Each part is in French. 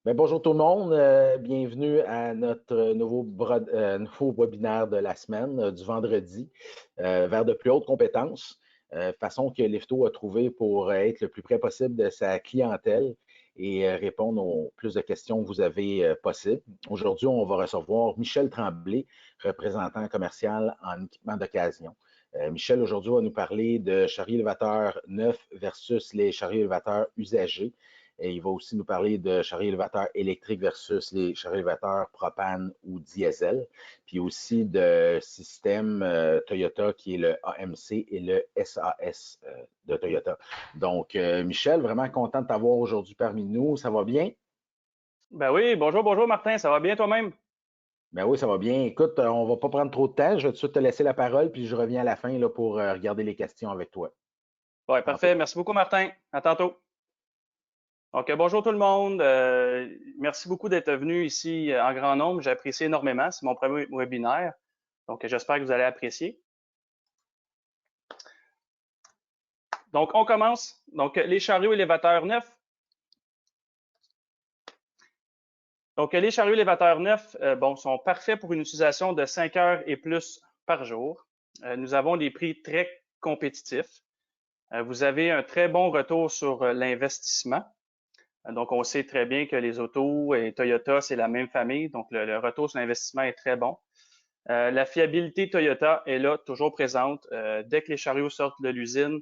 Bonjour tout le monde, bienvenue à notre nouveau webinaire de la semaine, du vendredi, vers de plus hautes compétences, façon que Lifto a trouvé pour être le plus près possible de sa clientèle et répondre aux plus de questions que vous avez possible. Aujourd'hui, on va recevoir Michel Tremblay, représentant commercial en équipement d'occasion. Michel, aujourd'hui, va nous parler de chariots élévateurs neufs versus les chariots élévateurs usagés. Et il va aussi nous parler de chariots élévateurs électriques versus les chariots élévateurs propane ou diesel. Puis aussi de système Toyota qui est le AMC et le SAS de Toyota. Donc, Michel, vraiment content de t'avoir aujourd'hui parmi nous. Ça va bien? Ben oui, bonjour Martin, ça va bien toi-même? Ben oui, ça va bien. Écoute, on va pas prendre trop de temps. Je vais tout de suite te laisser la parole, puis je reviens à la fin là, pour regarder les questions avec toi. Ouais, En fait, parfait. Merci beaucoup Martin. À tantôt. Donc, bonjour tout le monde. Merci beaucoup d'être venu ici en grand nombre. J'apprécie énormément. C'est mon premier webinaire. Donc, j'espère que vous allez apprécier. Donc, on commence. Donc, les chariots élévateurs neufs. Donc, les chariots élévateurs neufs, sont parfaits pour une utilisation de 5 heures et plus par jour. Nous avons des prix très compétitifs. Vous avez un très bon retour sur l'investissement. Donc, on sait très bien que les autos et Toyota, c'est la même famille. Donc, le retour sur l'investissement est très bon. La fiabilité Toyota est là, toujours présente. Dès que les chariots sortent de l'usine,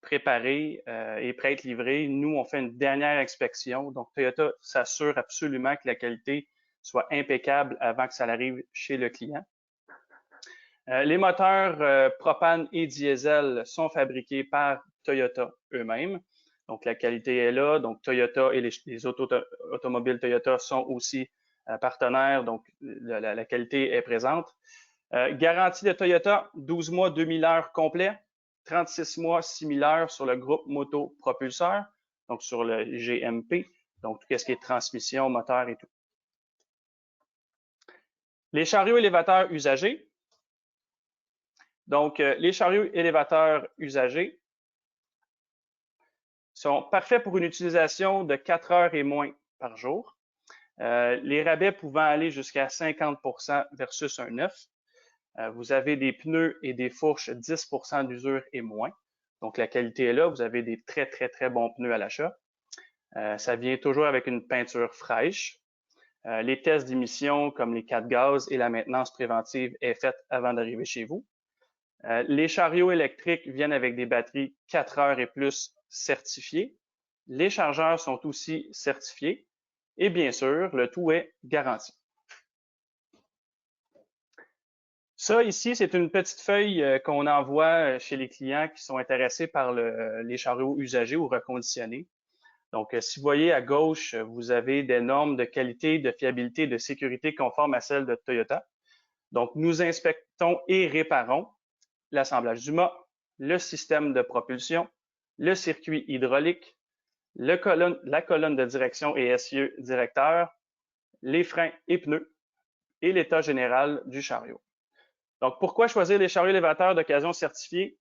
préparés et prêts à être livrés, nous, on fait une dernière inspection. Donc, Toyota s'assure absolument que la qualité soit impeccable avant que ça arrive chez le client. Les moteurs propane et diesel sont fabriqués par Toyota eux-mêmes. Donc, la qualité est là. Donc, Toyota et les automobiles Toyota sont aussi partenaires. Donc, la qualité est présente. Garantie de Toyota, 12 mois, 2000 heures complet. 36 mois, 6000 heures sur le groupe moto propulseur. Donc, sur le GMP. Donc, tout ce qui est transmission, moteur et tout. Les chariots élévateurs usagés. Donc, les chariots élévateurs usagés sont parfaits pour une utilisation de 4 heures et moins par jour. Les rabais pouvant aller jusqu'à 50% versus un neuf. Vous avez des pneus et des fourches 10% d'usure et moins. Donc, la qualité est là. Vous avez des très, très, très bons pneus à l'achat. Ça vient toujours avec une peinture fraîche. Les tests d'émissions comme les 4 gaz et la maintenance préventive est faite avant d'arriver chez vous. Les chariots électriques viennent avec des batteries 4 heures et plus certifiées. Les chargeurs sont aussi certifiés. Et bien sûr, le tout est garanti. Ça ici, c'est une petite feuille qu'on envoie chez les clients qui sont intéressés par les chariots usagés ou reconditionnés. Donc, si vous voyez à gauche, vous avez des normes de qualité, de fiabilité, de sécurité conformes à celles de Toyota. Donc, nous inspectons et réparons l'assemblage du mât, le système de propulsion, le circuit hydraulique, la colonne de direction et essieu directeur, les freins et pneus et l'état général du chariot. Donc, pourquoi choisir les chariots élévateurs d'occasion certifiés?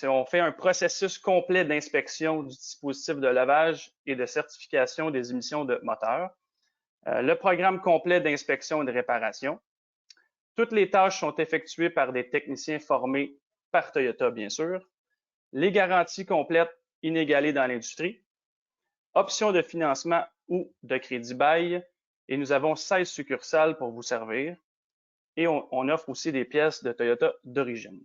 On fait un processus complet d'inspection du dispositif de lavage et de certification des émissions de moteur, le programme complet d'inspection et de réparation. Toutes les tâches sont effectuées par des techniciens formés par Toyota, bien sûr. Les garanties complètes inégalées dans l'industrie. Options de financement ou de crédit bail. Et nous avons 16 succursales pour vous servir. Et on offre aussi des pièces de Toyota d'origine.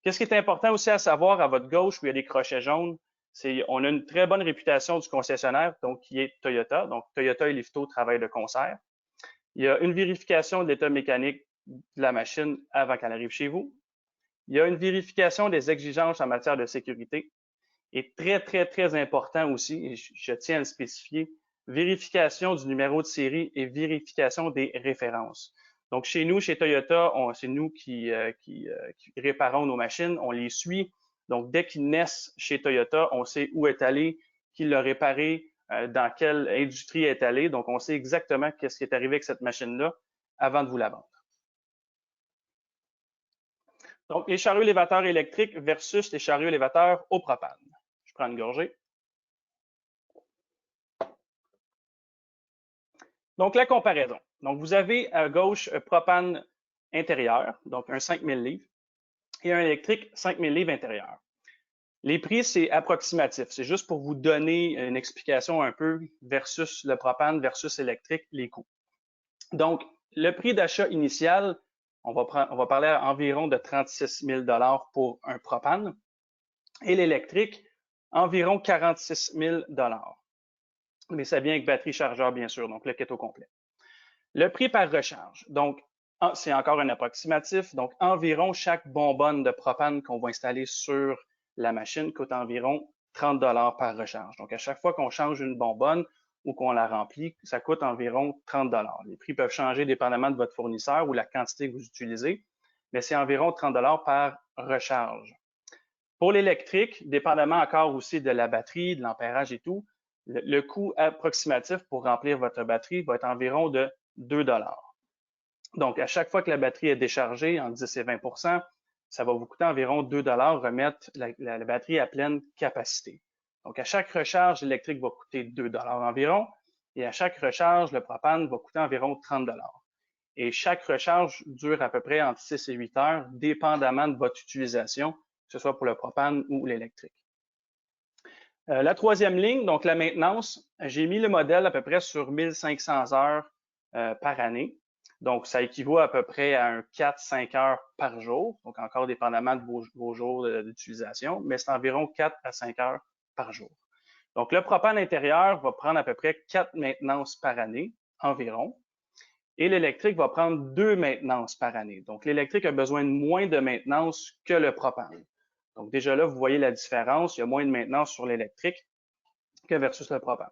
Qu'est-ce qui est important aussi à savoir à votre gauche où il y a des crochets jaunes, c'est on a une très bonne réputation du concessionnaire, donc qui est Toyota. Donc Toyota et Lifto travaillent de concert. Il y a une vérification de l'état mécanique de la machine avant qu'elle arrive chez vous. Il y a une vérification des exigences en matière de sécurité. Et très, très, très important aussi, et je tiens à le spécifier, vérification du numéro de série et vérification des références. Donc, chez nous, chez Toyota, c'est nous qui réparons nos machines, on les suit. Donc, dès qu'ils naissent chez Toyota, on sait où est allé, qui l'a réparé, dans quelle industrie est allé. Donc, on sait exactement qu'est-ce qui est arrivé avec cette machine-là avant de vous la vendre. Donc, les chariots élévateurs électriques versus les chariots élévateurs au propane. Je prends une gorgée. Donc, la comparaison. Donc, vous avez à gauche un propane intérieur, donc un 5000 livres, et un électrique 5000 livres intérieur. Les prix, c'est approximatif. C'est juste pour vous donner une explication un peu versus le propane versus électrique, les coûts. Donc, le prix d'achat initial, on va parler à environ de 36 000 $ pour un propane et l'électrique, environ 46 000 $. Mais ça vient avec batterie chargeur, bien sûr, donc le kit au complet. Le prix par recharge, donc c'est encore un approximatif, donc environ chaque bonbonne de propane qu'on va installer sur la machine coûte environ 30 $ par recharge. Donc à chaque fois qu'on change une bonbonne ou qu'on la remplit, ça coûte environ 30 $. Les prix peuvent changer dépendamment de votre fournisseur ou la quantité que vous utilisez, mais c'est environ 30 $ par recharge. Pour l'électrique, dépendamment encore aussi de la batterie, de l'ampérage et tout, le coût approximatif pour remplir votre batterie va être environ de 2 $. Donc, à chaque fois que la batterie est déchargée, entre 10 et 20 %, ça va vous coûter environ 2 $ remettre la batterie à pleine capacité. Donc, à chaque recharge, l'électrique va coûter 2 $ environ, et à chaque recharge, le propane va coûter environ 30 $. Et chaque recharge dure à peu près entre 6 et 8 heures, dépendamment de votre utilisation, que ce soit pour le propane ou l'électrique. La troisième ligne, donc la maintenance, j'ai mis le modèle à peu près sur 1500 heures par année. Donc, ça équivaut à peu près à un 4-5 heures par jour, donc encore dépendamment de vos jours d'utilisation, mais c'est environ 4 à 5 heures par jour. Donc, le propane intérieur va prendre à peu près 4 maintenances par année environ, et l'électrique va prendre 2 maintenances par année. Donc, l'électrique a besoin de moins de maintenance que le propane. Donc, déjà là, vous voyez la différence. Il y a moins de maintenance sur l'électrique que versus le propane.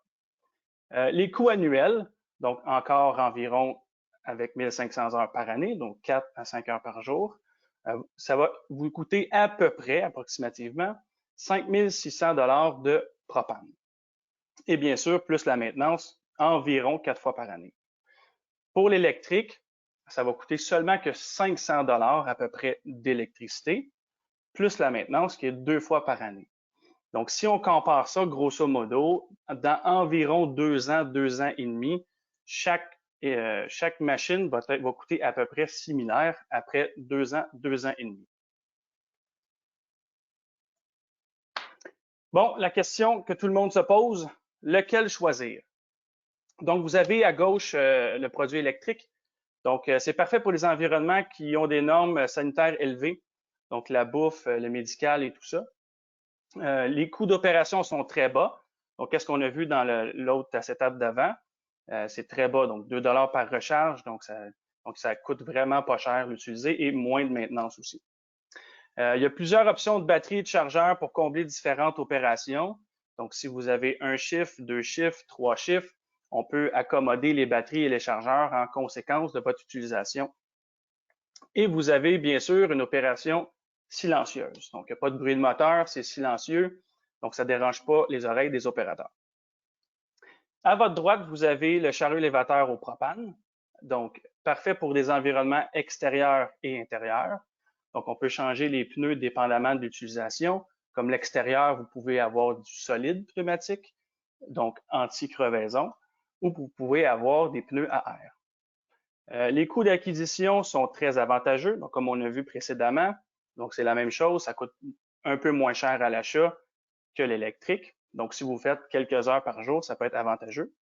Les coûts annuels, donc encore environ avec 1500 heures par année, donc 4 à 5 heures par jour, ça va vous coûter à peu près, approximativement, 5600 $ de propane. Et bien sûr, plus la maintenance, environ 4 fois par année. Pour l'électrique, ça va coûter seulement que 500 $ à peu près d'électricité, plus la maintenance qui est 2 fois par année. Donc, si on compare ça, grosso modo, dans environ 2 ans, 2 ans et demi, chaque machine va coûter à peu près similaire après 2 ans, 2 ans et demi. Bon, la question que tout le monde se pose, lequel choisir? Donc, vous avez à gauche le produit électrique. Donc, c'est parfait pour les environnements qui ont des normes sanitaires élevées, donc la bouffe, le médical et tout ça. Les coûts d'opération sont très bas. Donc, qu'est-ce qu'on a vu dans l'autre acétate d'avant? C'est très bas, donc 2 $ par recharge. Donc, ça coûte vraiment pas cher l'utiliser et moins de maintenance aussi. Il y a plusieurs options de batterie et de chargeur pour combler différentes opérations. Donc, si vous avez un chiffre, 2 chiffres, 3 chiffres, on peut accommoder les batteries et les chargeurs en conséquence de votre utilisation. Et vous avez bien sûr une opération silencieuse. Donc, il n'y a pas de bruit de moteur, c'est silencieux, donc ça ne dérange pas les oreilles des opérateurs. À votre droite, vous avez le chariot élévateur au propane, donc parfait pour des environnements extérieurs et intérieurs. Donc, on peut changer les pneus dépendamment de l'utilisation. Comme l'extérieur, vous pouvez avoir du solide pneumatique, donc anti-crevaison, ou vous pouvez avoir des pneus à air. Les coûts d'acquisition sont très avantageux, donc comme on a vu précédemment. Donc, c'est la même chose, ça coûte un peu moins cher à l'achat que l'électrique. Donc, si vous faites quelques heures par jour, ça peut être avantageux.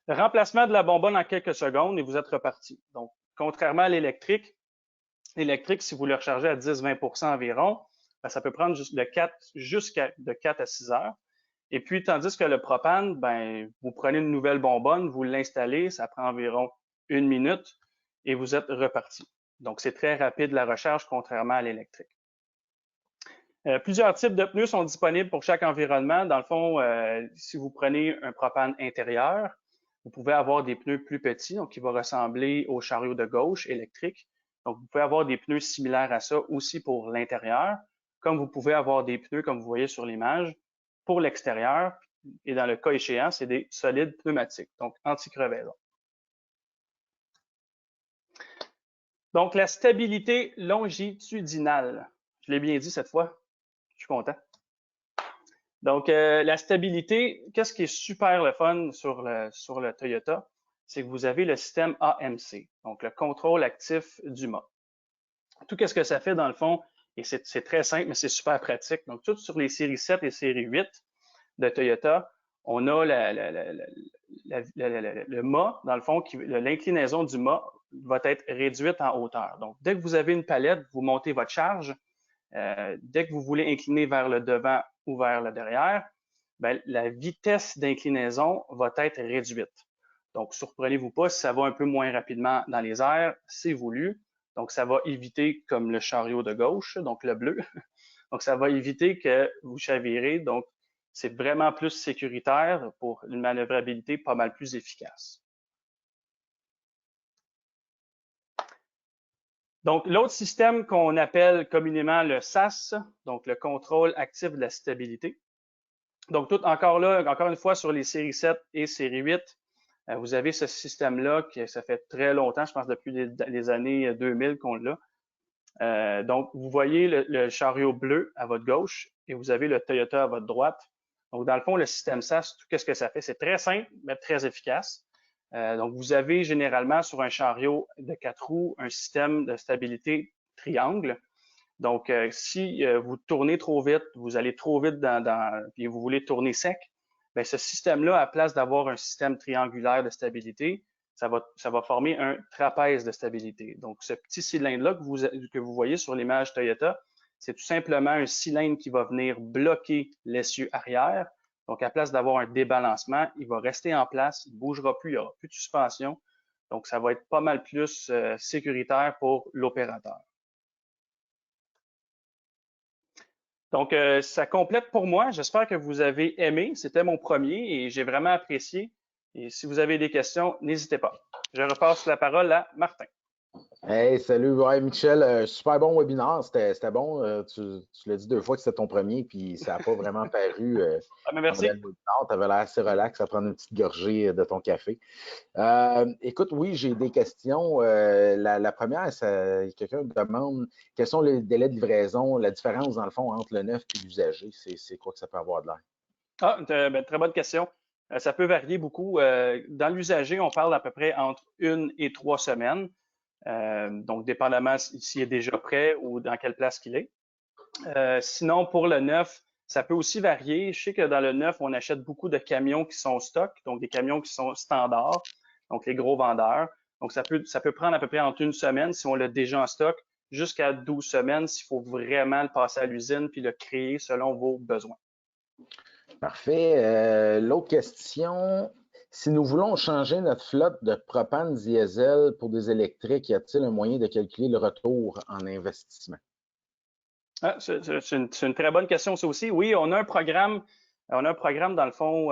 Le remplacement de la bonbonne en quelques secondes et vous êtes reparti. Donc, contrairement à l'électrique, si vous le rechargez à 10-20 % environ, ben, ça peut prendre jusqu'à de 4 à 6 heures. Et puis, tandis que le propane, ben, vous prenez une nouvelle bonbonne, vous l'installez, ça prend environ 1 minute et vous êtes reparti. Donc, c'est très rapide la recharge, contrairement à l'électrique. Plusieurs types de pneus sont disponibles pour chaque environnement. Dans le fond, si vous prenez un propane intérieur, vous pouvez avoir des pneus plus petits, donc qui vont ressembler au chariot de gauche électrique. Donc, vous pouvez avoir des pneus similaires à ça aussi pour l'intérieur, comme vous pouvez avoir des pneus, comme vous voyez sur l'image, pour l'extérieur. Et dans le cas échéant, c'est des solides pneumatiques, donc anti-crevaison. Donc, la stabilité longitudinale. Je l'ai bien dit cette fois. Je suis content. Donc, la stabilité, qu'est-ce qui est super le fun sur le Toyota? c'est que vous avez le système AMC, donc le contrôle actif du mât. Tout ce que ça fait dans le fond, et c'est très simple, mais c'est super pratique. Donc, tout sur les séries 7 et séries 8 de Toyota, on a le mât, dans le fond, l'inclinaison du mât va être réduite en hauteur. Donc, dès que vous avez une palette, vous montez votre charge. Dès que vous voulez incliner vers le devant ou vers le derrière, bien, la vitesse d'inclinaison va être réduite. Donc, surprenez-vous pas si ça va un peu moins rapidement dans les airs, c'est voulu. Donc, ça va éviter, comme le chariot de gauche, donc le bleu, donc ça va éviter que vous chavirez. Donc, c'est vraiment plus sécuritaire pour une manœuvrabilité pas mal plus efficace. Donc, l'autre système qu'on appelle communément le SAS, donc le contrôle actif de la stabilité. Donc, encore une fois, sur les séries 7 et série 8, vous avez ce système-là qui, ça fait très longtemps, je pense depuis les années 2000 qu'on l'a. Donc, vous voyez le chariot bleu à votre gauche et vous avez le Toyota à votre droite. Donc, dans le fond, le système SAS, qu'est-ce que ça fait? C'est très simple, mais très efficace. Donc, vous avez généralement sur un chariot de 4 roues un système de stabilité triangle. Donc, si vous tournez trop vite, vous allez trop vite puis vous voulez tourner sec, bien, ce système-là, à place d'avoir un système triangulaire de stabilité, ça va former un trapèze de stabilité. Donc, ce petit cylindre-là que vous voyez sur l'image Toyota, c'est tout simplement un cylindre qui va venir bloquer l'essieu arrière. Donc, à place d'avoir un débalancement, il va rester en place, il ne bougera plus, il n'y aura plus de suspension. Donc, ça va être pas mal plus sécuritaire pour l'opérateur. Donc, ça complète pour moi. J'espère que vous avez aimé. C'était mon premier et j'ai vraiment apprécié. Et si vous avez des questions, n'hésitez pas. Je repasse la parole à Martin. Hey, salut, ouais, Michel, super bon webinaire, c'était bon. Tu l'as dit 2 fois que c'était ton premier, puis ça n'a pas vraiment paru Merci. pendant le webinaire. Tu avais l'air assez relax à prendre une petite gorgée de ton café. Écoute, oui, j'ai des questions. La première, quelqu'un me demande quels sont les délais de livraison, la différence dans le fond entre le neuf et l'usager. C'est quoi que ça peut avoir de l'air? Très bonne question. Ça peut varier beaucoup. Dans l'usager, on parle à peu près entre 1 et 3 semaines. Donc, dépendamment s'il est déjà prêt ou dans quelle place qu'il est. Sinon, pour le neuf, ça peut aussi varier. Je sais que dans le neuf, on achète beaucoup de camions qui sont stock, donc des camions qui sont standards, donc les gros vendeurs. Donc, ça peut prendre à peu près entre 1 semaine si on l'a déjà en stock, jusqu'à 12 semaines s'il faut vraiment le passer à l'usine puis le créer selon vos besoins. Parfait. L'autre question, si nous voulons changer notre flotte de propane diesel pour des électriques, y a-t-il un moyen de calculer le retour en investissement? C'est une très bonne question, ça aussi. Oui, on a un programme dans le fond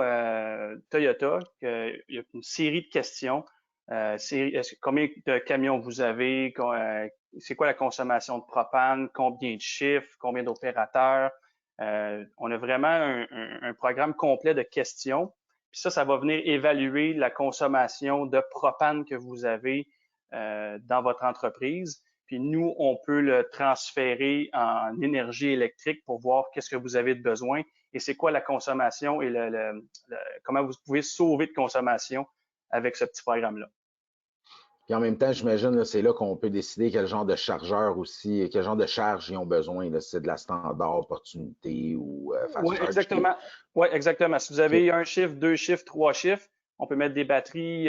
Toyota. Il y a une série de questions. Combien de camions vous avez? C'est quoi la consommation de propane? Combien de chiffres? Combien d'opérateurs? On a vraiment un programme complet de questions. Puis ça va venir évaluer la consommation de propane que vous avez dans votre entreprise. Puis nous, on peut le transférer en énergie électrique pour voir qu'est-ce que vous avez de besoin et c'est quoi la consommation et comment vous pouvez sauver de consommation avec ce petit programme-là. Puis en même temps, j'imagine, c'est là qu'on peut décider quel genre de chargeur aussi, quel genre de charge ils ont besoin. Si c'est de la standard, opportunité ou fast Oui, charge. exactement. Oui, exactement. Si vous avez Okay. un chiffre, 2 chiffres, 3 chiffres, on peut mettre des batteries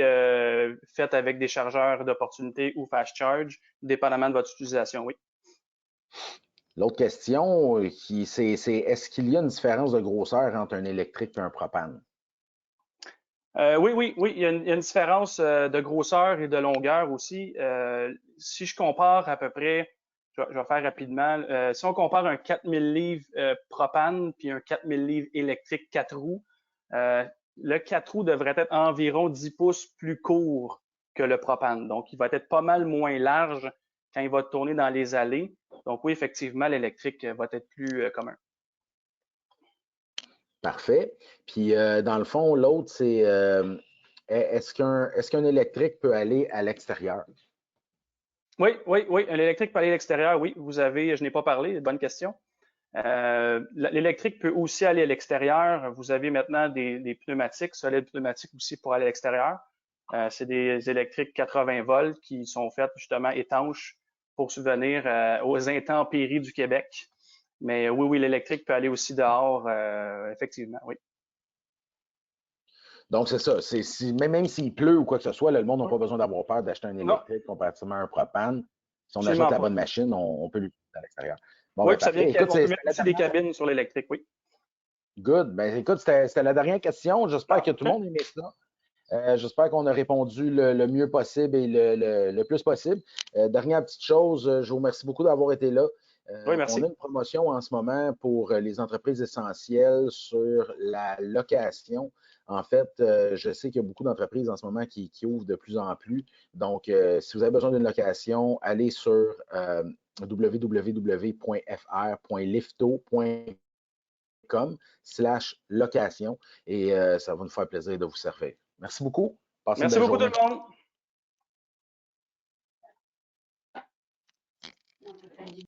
faites avec des chargeurs d'opportunité ou fast charge, dépendamment de votre utilisation, oui. L'autre question, c'est est-ce qu'il y a une différence de grosseur entre un électrique et un propane? Oui, il y a une différence de grosseur et de longueur aussi. Si je compare à peu près, je vais faire rapidement, si on compare un 4000 livres propane puis un 4000 livres électrique 4 roues, le 4 roues devrait être environ 10 pouces plus court que le propane. Donc, il va être pas mal moins large quand il va tourner dans les allées. Donc, oui, effectivement, l'électrique va être plus commun. Parfait. Puis, dans le fond, l'autre, c'est est-ce qu'un électrique peut aller à l'extérieur? Oui. Un électrique peut aller à l'extérieur, oui. Je n'ai pas parlé, bonne question. L'électrique peut aussi aller à l'extérieur. Vous avez maintenant des pneumatiques, solides pneumatiques aussi pour aller à l'extérieur. C'est des électriques 80 volts qui sont faites justement étanches pour subvenir aux intempéries du Québec. Mais oui, l'électrique peut aller aussi dehors, effectivement, oui. Donc, c'est ça. Même s'il pleut ou quoi que ce soit, là, le monde n'a pas besoin d'avoir peur d'acheter un Non, électrique comparativement à un propane. Si on achète absolument la pas. bonne machine, on peut l'utiliser à l'extérieur. Bon, Oui, ben puis ça vient, parfait. Écoute, on peut c'était mettre la aussi des dernière. cabines sur l'électrique, oui. Good. Ben, écoute, c'était la dernière question. J'espère que tout le Parfait. monde aimait ça. J'espère qu'on a répondu le mieux possible et le plus possible. Dernière petite chose, je vous remercie beaucoup d'avoir été là. Oui, On a merci. une promotion en ce moment pour les entreprises essentielles sur la location. En fait, je sais qu'il y a beaucoup d'entreprises en ce moment qui ouvrent de plus en plus. Donc, si vous avez besoin d'une location, allez sur www.fr.lifto.com/location et ça va nous faire plaisir de vous servir. Merci beaucoup. Passez une Merci belle beaucoup tout journée. le monde.